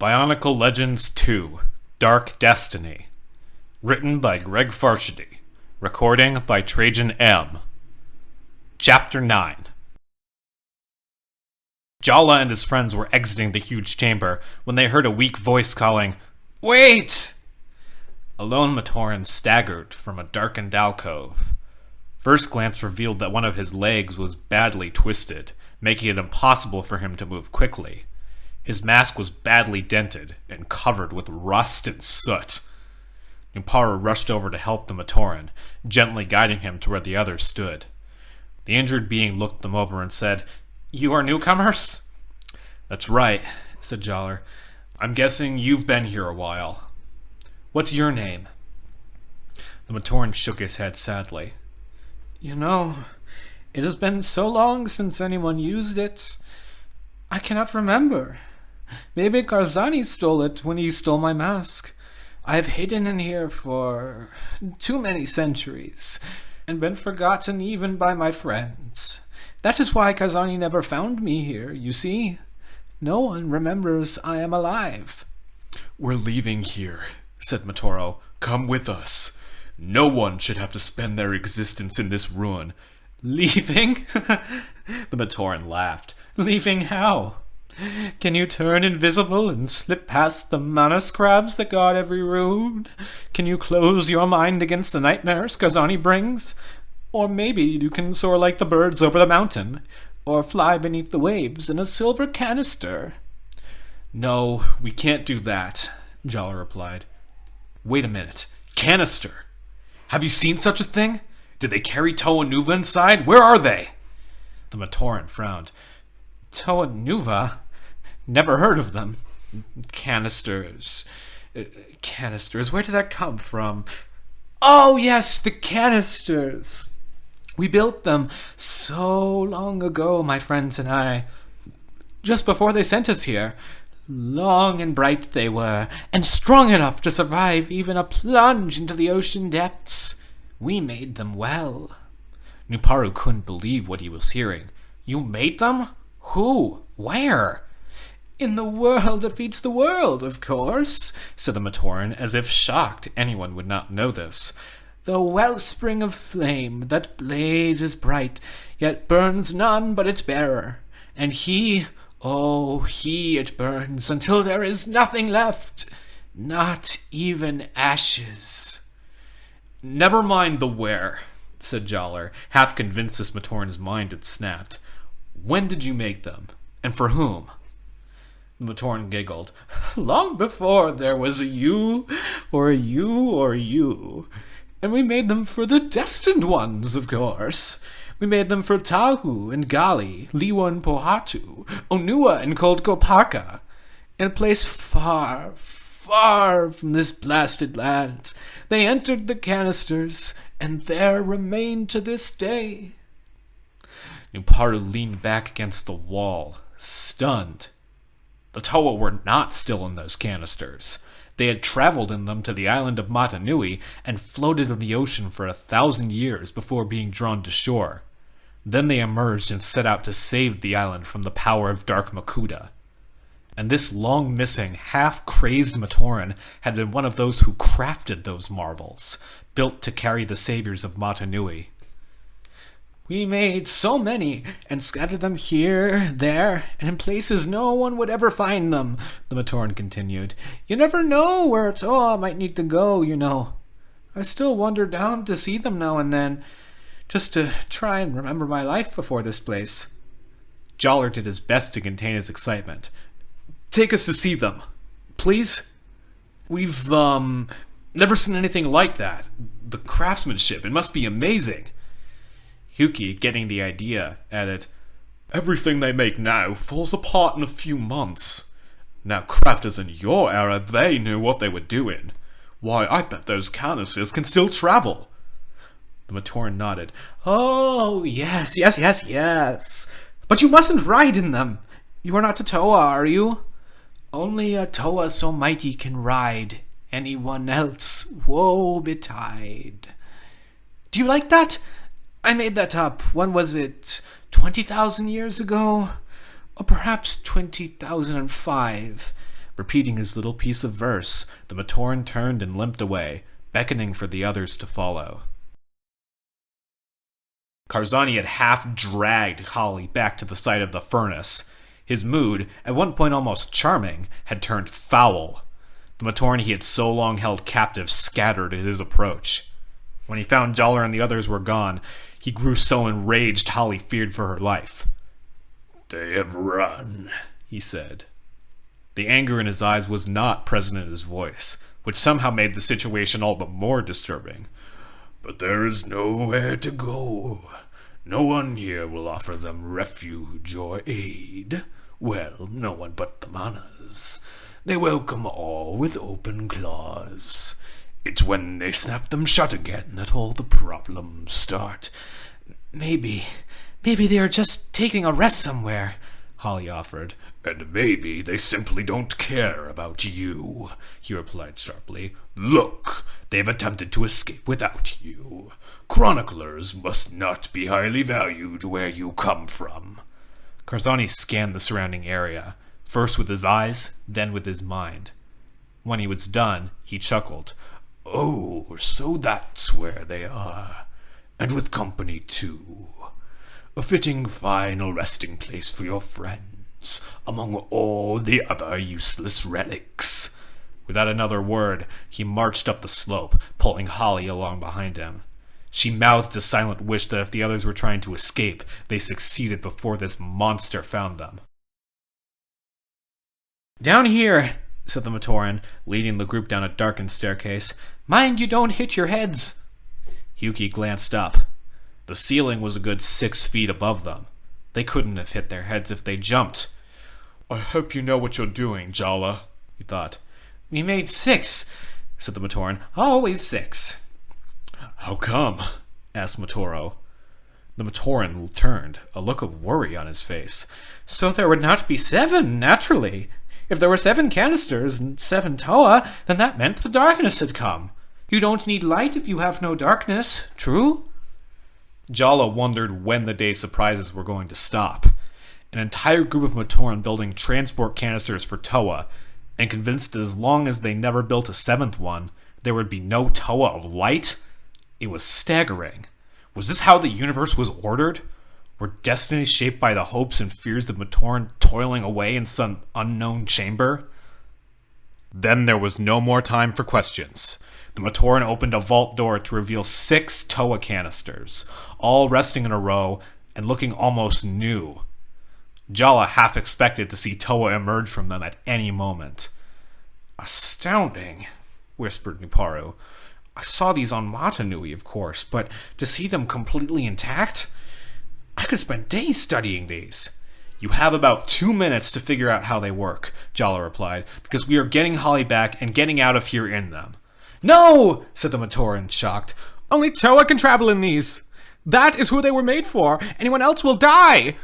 Bionicle Legends 2 Dark Destiny. Written by Greg Farshidi. Recording by Trajan M. Chapter 9. Jala and his friends were exiting the huge chamber when they heard a weak voice calling, "Wait!" A lone Matoran staggered from a darkened alcove. First glance revealed that one of his legs was badly twisted, making it impossible for him to move quickly. His mask was badly dented and covered with rust and soot. Nuparu rushed over to help the Matoran, gently guiding him to where the others stood. The injured being looked them over and said, "You are newcomers?" "That's right," said Jaller. "I'm guessing you've been here a while. What's your name?" The Matoran shook his head sadly. It has been so long since anyone used it. I cannot remember. Maybe Karzahni stole it when he stole my mask. I have hidden in here for too many centuries, and been forgotten even by my friends. That is why Karzahni never found me here, you see. No one remembers I am alive. "We're leaving here," said Matoro. "Come with us. No one should have to spend their existence in this ruin." "Leaving?" The Matoran laughed. "Leaving how? Can you turn invisible and slip past the manus crabs that guard every road? Can you close your mind against the nightmares Karzahni brings? Or maybe you can soar like the birds over the mountain, or fly beneath the waves in a silver canister." "No, we can't do that," Jala replied. "Wait a minute. Canister? Have you seen such a thing? Did they carry Toa Nuva inside? Where are they?" The Matoran frowned. "Toa Nuva? Never heard of them. Canisters. Where did that come from? Oh, yes, the canisters. We built them so long ago, my friends and I. Just before they sent us here. Long and bright they were, and strong enough to survive even a plunge into the ocean depths. We made them well." Nuparu couldn't believe what he was hearing. "You made them? Who? Where?" "In the world that feeds the world, of course," said the Matoran, as if shocked anyone would not know this. "The wellspring of flame that blazes bright, yet burns none but its bearer. And he it burns until there is nothing left, not even ashes." "Never mind the where," said Jaller, half convinced this Matoran's mind had snapped. "When did you make them? And for whom?" The Matoran giggled. "Long before there was a you. And we made them for the destined ones, of course. We made them for Tahu and Gali, Liwa and Pohatu, Onua and Cold Kopaka. In a place far, far from this blasted land, they entered the canisters, and there remain to this day." Nuparu leaned back against the wall, stunned. The Toa were not still in those canisters. They had traveled in them to the island of Matanui and floated in the ocean for 1,000 years before being drawn to shore. Then they emerged and set out to save the island from the power of Dark Makuta. And this long-missing, half-crazed Matoran had been one of those who crafted those marvels, built to carry the saviors of Matanui. "We made so many, and scattered them here, there, and in places no one would ever find them," the Matoran continued. "You never know where a Toa might need to go, you know. I still wander down to see them now and then, just to try and remember my life before this place." Jaller did his best to contain his excitement. "Take us to see them, please. We've, never seen anything like that. The craftsmanship, it must be amazing." Yuki, getting the idea, added, "Everything they make now falls apart in a few months. Now, crafters in your era, they knew what they were doing. Why, I bet those canisters can still travel." The Matoran nodded. "Oh, yes. But you mustn't ride in them. You are not a Toa, are you? Only a Toa so mighty can ride. Anyone else, woe betide." "Do you like that? I made that up. When was it? 20,000 years ago? Or perhaps 20,005. Repeating his little piece of verse, the Matoran turned and limped away, beckoning for the others to follow. Karzahni had half dragged Holly back to the side of the furnace. His mood, at one point almost charming, had turned foul. The Matoran he had so long held captive scattered at his approach. When he found Jaller and the others were gone, he grew so enraged Holly feared for her life. "They have run," he said. The anger in his eyes was not present in his voice, which somehow made the situation all the more disturbing. "But there is nowhere to go. No one here will offer them refuge or aid. Well, no one but the Manas. They welcome all with open claws. It's when they snap them shut again that all the problems start." Maybe they are just taking a rest somewhere," Holly offered. "And maybe they simply don't care about you," he replied sharply. "Look, they've attempted to escape without you. Chroniclers must not be highly valued where you come from." Karzahni scanned the surrounding area, first with his eyes, then with his mind. When he was done, he chuckled. "Oh, so that's where they are. And with company, too. A fitting final resting place for your friends, among all the other useless relics." Without another word, he marched up the slope, pulling Holly along behind him. She mouthed a silent wish that if the others were trying to escape, they succeeded before this monster found them. "Down here," said the Matoran, leading the group down a darkened staircase. "Mind you don't hit your heads." Huki glanced up. The ceiling was a good 6 feet above them. They couldn't have hit their heads if they jumped. "I hope you know what you're doing, Jala," he thought. "We made 6, said the Matoran. "Always 6. "How come?" asked Matoro. The Matoran turned, a look of worry on his face. "So there would not be 7, naturally. If there were 7 canisters and 7 Toa, then that meant the darkness had come. You don't need light if you have no darkness, true?" Jala wondered when the day's surprises were going to stop. An entire group of Matoran building transport canisters for Toa, and convinced that as long as they never built a 7th one, there would be no Toa of light? It was staggering. Was this how the universe was ordered? Were destinies shaped by the hopes and fears of Matoran toiling away in some unknown chamber? Then there was no more time for questions. The Matoran opened a vault door to reveal 6 Toa canisters, all resting in a row and looking almost new. Jala half expected to see Toa emerge from them at any moment. "Astounding," whispered Nuparu. "I saw these on Matanui, of course, but to see them completely intact? I could spend days studying these." "You have about 2 minutes to figure out how they work," Jala replied, "because we are getting Holly back and getting out of here in them." "No!" said the Matoran, shocked. "Only Toa can travel in these. That is who they were made for. Anyone else will die."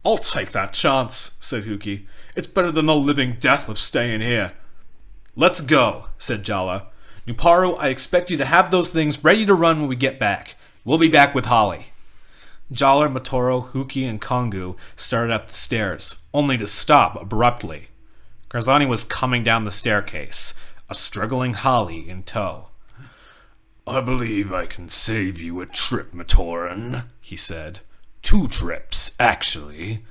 "I'll take that chance," said Huki. "It's better than the living death of staying here." "Let's go," said Jala. "Nuparu, I expect you to have those things ready to run when we get back. We'll be back with Holly." Jala, Matoro, Huki, and Kongu started up the stairs, only to stop abruptly. Karzahni was coming down the staircase, a struggling Holly in tow. "I believe I can save you a trip, Matoran," he said. "2 trips, actually.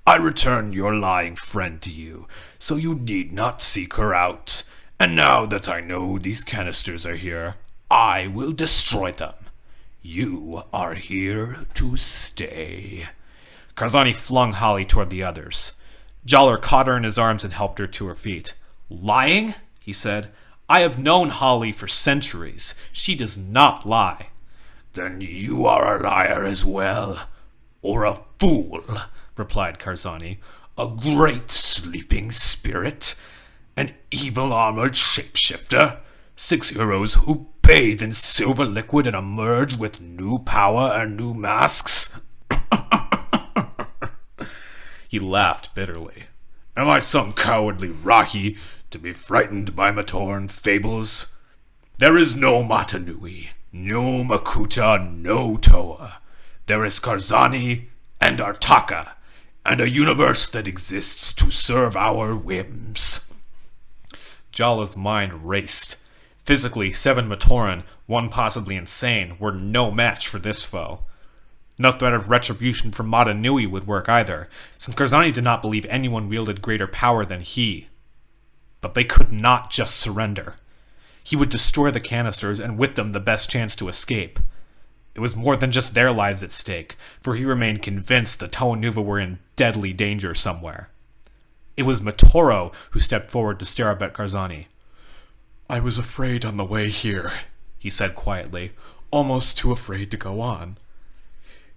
I return your lying friend to you, so you need not seek her out. And now that I know these canisters are here, I will destroy them. You are here to stay." Karzahni flung Holly toward the others. Jala caught her in his arms and helped her to her feet. "Lying?" he said. "I have known Holly for centuries. She does not lie." "Then you are a liar as well. Or a fool," replied Karzahni. "A great sleeping spirit. An evil armored shapeshifter. 6 heroes who bathe in silver liquid and emerge with new power and new masks." He laughed bitterly. "Am I some cowardly Rahi to be frightened by Matoran fables? There is no Matanui, no Makuta, no Toa. There is Karzahni and Artaka, and a universe that exists to serve our whims." Jala's mind raced. Physically, 7 Matoran, 1 possibly insane, were no match for this foe. No threat of retribution from Mata Nui would work either, since Karzahni did not believe anyone wielded greater power than he. But they could not just surrender. He would destroy the canisters, and with them the best chance to escape. It was more than just their lives at stake, for he remained convinced the Toanuva were in deadly danger somewhere. It was Matoro who stepped forward to stare up at Karzahni. I was afraid on the way here, he said quietly, almost too afraid to go on.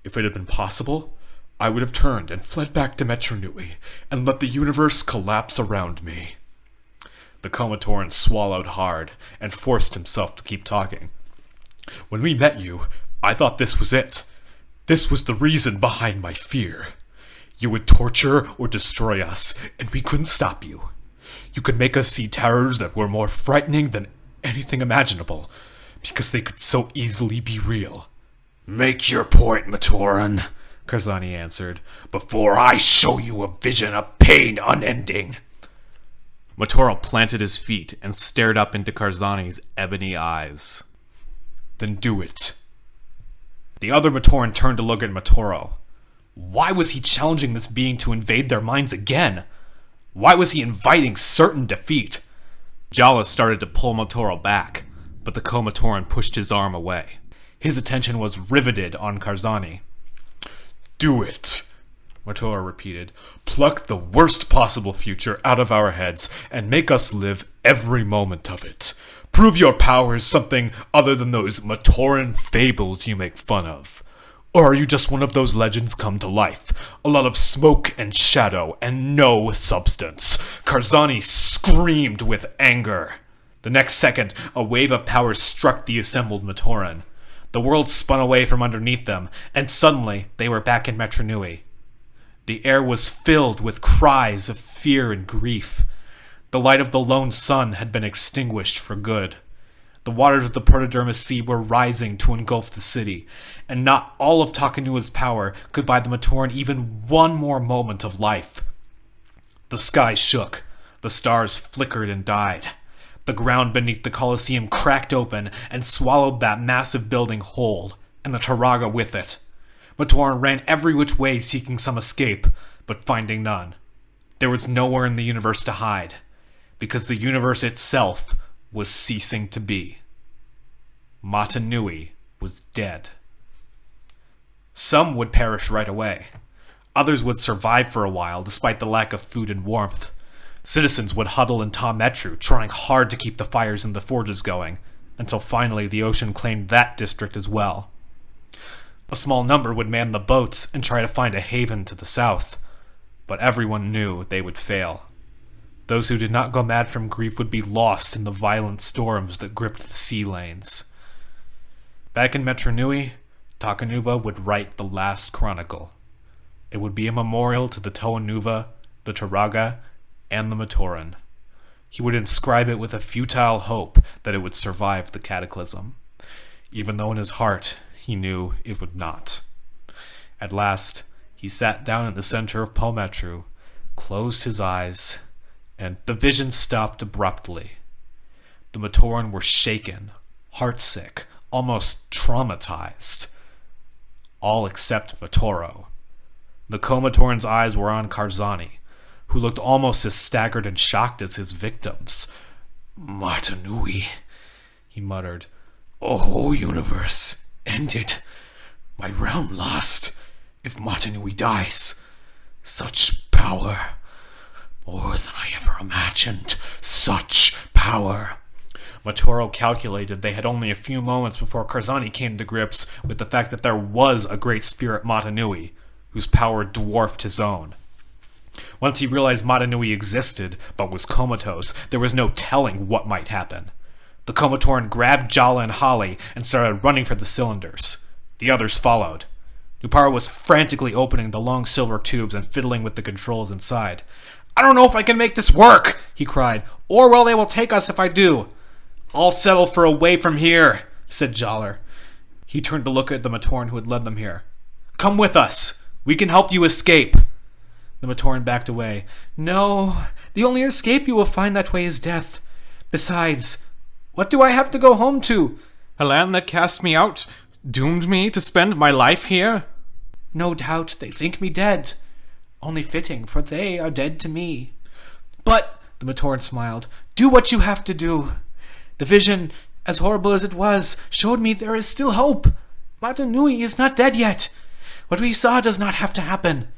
If it had been possible, I would have turned and fled back to Metronui and let the universe collapse around me. The Komatoran swallowed hard and forced himself to keep talking. When we met you, I thought this was it. This was the reason behind my fear. You would torture or destroy us, and we couldn't stop you. You could make us see terrors that were more frightening than anything imaginable, because they could so easily be real. Make your point, Matoran, Karzahni answered, before I show you a vision of pain unending. Matoro planted his feet and stared up into Karzahni's ebony eyes. Then do it. The other Matoran turned to look at Matoro. Why was he challenging this being to invade their minds again? Why was he inviting certain defeat? Jala started to pull Matoro back, but the Komatoran pushed his arm away. His attention was riveted on Karzahni. Do it, Matoro repeated. Pluck the worst possible future out of our heads and make us live every moment of it. Prove your power is something other than those Matoran fables you make fun of. Or are you just one of those legends come to life? A lot of smoke and shadow and no substance. Karzahni screamed with anger. The next second, a wave of power struck the assembled Matoran. The world spun away from underneath them, and suddenly they were back in Metronui. The air was filled with cries of fear and grief. The light of the lone sun had been extinguished for good. The waters of the Protodermis Sea were rising to engulf the city, and not all of Takanua's power could buy the Matoran even one more moment of life. The sky shook, the stars flickered and died. The ground beneath the Colosseum cracked open and swallowed that massive building whole, and the Piraka with it. Matoran ran every which way seeking some escape, but finding none. There was nowhere in the universe to hide, because the universe itself was ceasing to be. Mata Nui was dead. Some would perish right away. Others would survive for a while despite the lack of food and warmth. Citizens would huddle in Ta Metru, trying hard to keep the fires in the forges going, until finally the ocean claimed that district as well. A small number would man the boats and try to find a haven to the south, but everyone knew they would fail. Those who did not go mad from grief would be lost in the violent storms that gripped the sea lanes. Back in Metronui, Takanuva would write the last chronicle. It would be a memorial to the Toanuva, the Piraka, and the Matoran. He would inscribe it with a futile hope that it would survive the cataclysm, even though in his heart he knew it would not. At last, he sat down in the center of Pometru, closed his eyes, and the vision stopped abruptly. The Matoran were shaken, heartsick, almost traumatized. All except Matoro. The Komatoran's eyes were on Karzahni, who looked almost as staggered and shocked as his victims. Mata Nui, he muttered. A whole universe ended. My realm lost. If Mata Nui dies, such power. More than I ever imagined. Such power. Matoro calculated they had only a few moments before Karzahni came to grips with the fact that there was a great spirit Mata Nui, whose power dwarfed his own. Once he realized Mata Nui existed, but was comatose, there was no telling what might happen. The Komatoran grabbed Jala and Holly and started running for the cylinders. The others followed. Nupara was frantically opening the long silver tubes and fiddling with the controls inside. "I don't know if I can make this work," he cried, "or where they will take us if I do." "I'll settle for away from here," said Jaller. He turned to look at the Matoran who had led them here. "Come with us. We can help you escape." The Matoran backed away. "No, the only escape you will find that way is death. Besides, what do I have to go home to? A land that cast me out, doomed me to spend my life here? No doubt they think me dead. Only fitting, for they are dead to me. But, the Matoran smiled, do what you have to do. The vision, as horrible as it was, showed me there is still hope. Mata Nui is not dead yet. What we saw does not have to happen.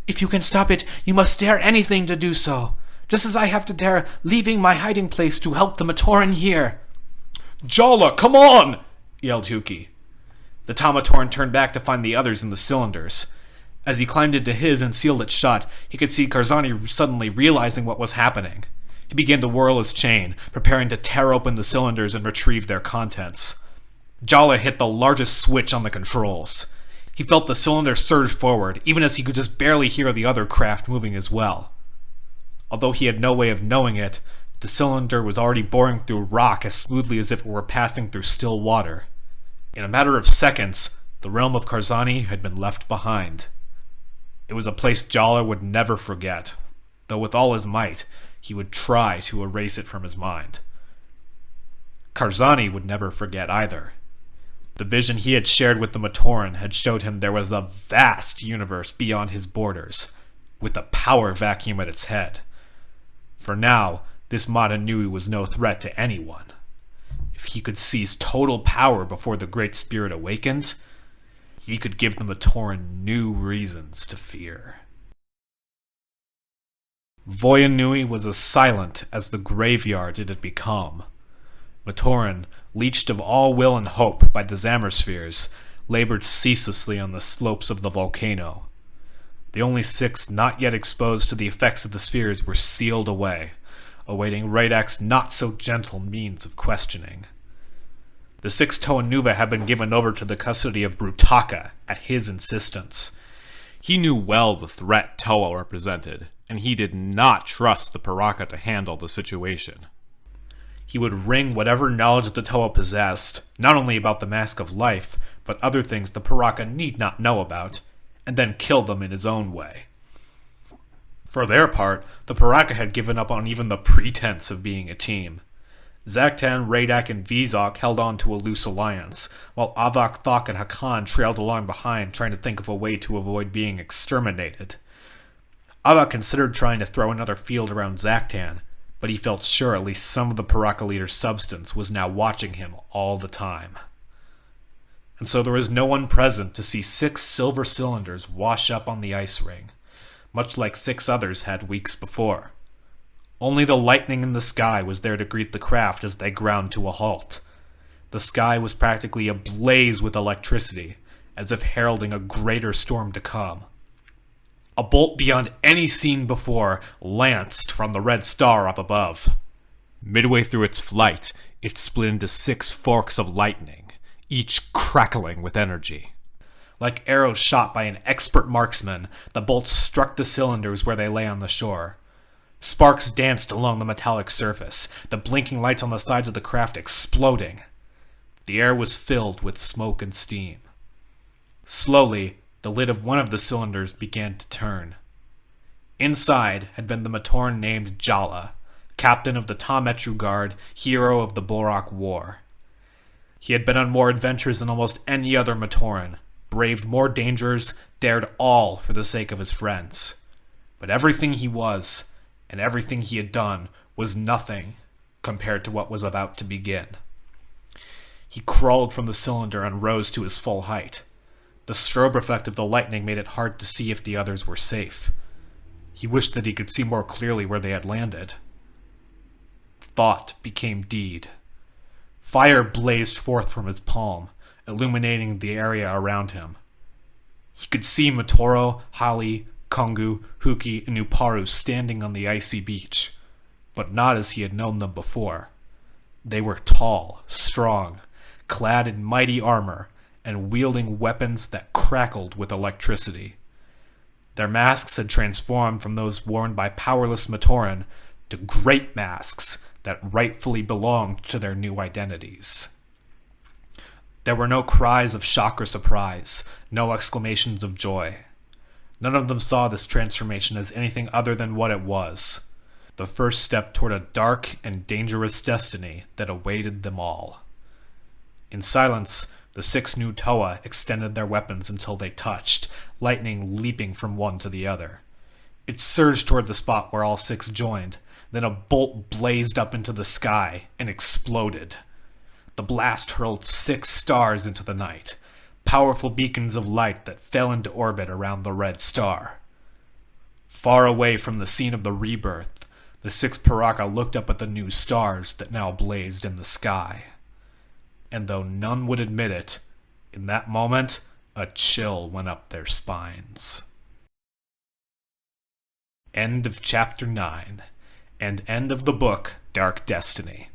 If you can stop it, you must dare anything to do so. Just as I have to dare leaving my hiding place to help the Matoran here. Jala, come on! Yelled Huki. The Tamatoran turned back to find the others in the cylinders. As he climbed into his and sealed it shut, he could see Karzahni suddenly realizing what was happening. He began to whirl his chain, preparing to tear open the cylinders and retrieve their contents. Jala hit the largest switch on the controls. He felt the cylinder surge forward, even as he could just barely hear the other craft moving as well. Although he had no way of knowing it, the cylinder was already boring through rock as smoothly as if it were passing through still water. In a matter of seconds, the realm of Karzahni had been left behind. It was a place Jala would never forget, though with all his might, he would try to erase it from his mind. Karzahni would never forget either. The vision he had shared with the Matoran had showed him there was a vast universe beyond his borders, with a power vacuum at its head. For now, this Mata Nui was no threat to anyone. If he could seize total power before the Great Spirit awakened, he could give the Matoran new reasons to fear. Voya Nui was as silent as the graveyard it had become. Matoran, leached of all will and hope by the Zamerspheres, labored ceaselessly on the slopes of the volcano. The only 6 not yet exposed to the effects of the spheres were sealed away, awaiting Radak's not-so-gentle means of questioning. The 6 Toanuva had been given over to the custody of Brutaka at his insistence. He knew well the threat Toa represented, and he did not trust the Piraka to handle the situation. He would wring whatever knowledge the Toa possessed, not only about the Mask of Life, but other things the Piraka need not know about, and then kill them in his own way. For their part, the Piraka had given up on even the pretense of being a team. Zaktan, Radak, and Vizok held on to a loose alliance, while Avak, Thok, and Hakan trailed along behind, trying to think of a way to avoid being exterminated. Avak considered trying to throw another field around Zaktan, but he felt sure at least some of the Piraka leader's substance was now watching him all the time. And so there was no one present to see 6 silver cylinders wash up on the ice ring, much like 6 others had weeks before. Only the lightning in the sky was there to greet the craft as they ground to a halt. The sky was practically ablaze with electricity, as if heralding a greater storm to come. A bolt beyond any seen before lanced from the red star up above. Midway through its flight, it split into 6 forks of lightning, each crackling with energy. Like arrows shot by an expert marksman, the bolts struck the cylinders where they lay on the shore. Sparks danced along the metallic surface, the blinking lights on the sides of the craft exploding. The air was filled with smoke and steam. Slowly, the lid of one of the cylinders began to turn. Inside had been the Matoran named Jala, captain of the Tametru Guard, hero of the Borak War. He had been on more adventures than almost any other Matoran, braved more dangers, dared all for the sake of his friends. But everything he was, and everything he had done, was nothing compared to what was about to begin. He crawled from the cylinder and rose to his full height. The strobe effect of the lightning made it hard to see if the others were safe. He wished that he could see more clearly where they had landed. Thought became deed. Fire blazed forth from his palm, illuminating the area around him. He could see Matoro, Hali, Kongu, Huki, and Uparu standing on the icy beach, but not as he had known them before. They were tall, strong, clad in mighty armor, and wielding weapons that crackled with electricity. Their masks had transformed from those worn by powerless Matoran to great masks that rightfully belonged to their new identities. There were no cries of shock or surprise, no exclamations of joy. None of them saw this transformation as anything other than what it was. the first step toward a dark and dangerous destiny that awaited them all. In silence, the 6 new Toa extended their weapons until they touched, lightning leaping from one to the other. It surged toward the spot where all 6 joined, then a bolt blazed up into the sky and exploded. The blast hurled 6 stars into the night, powerful beacons of light that fell into orbit around the red star. Far away from the scene of the rebirth, the 6th Piraka looked up at the new stars that now blazed in the sky. And though none would admit it, in that moment, a chill went up their spines. End of Chapter 9, and end of the book Dark Destiny.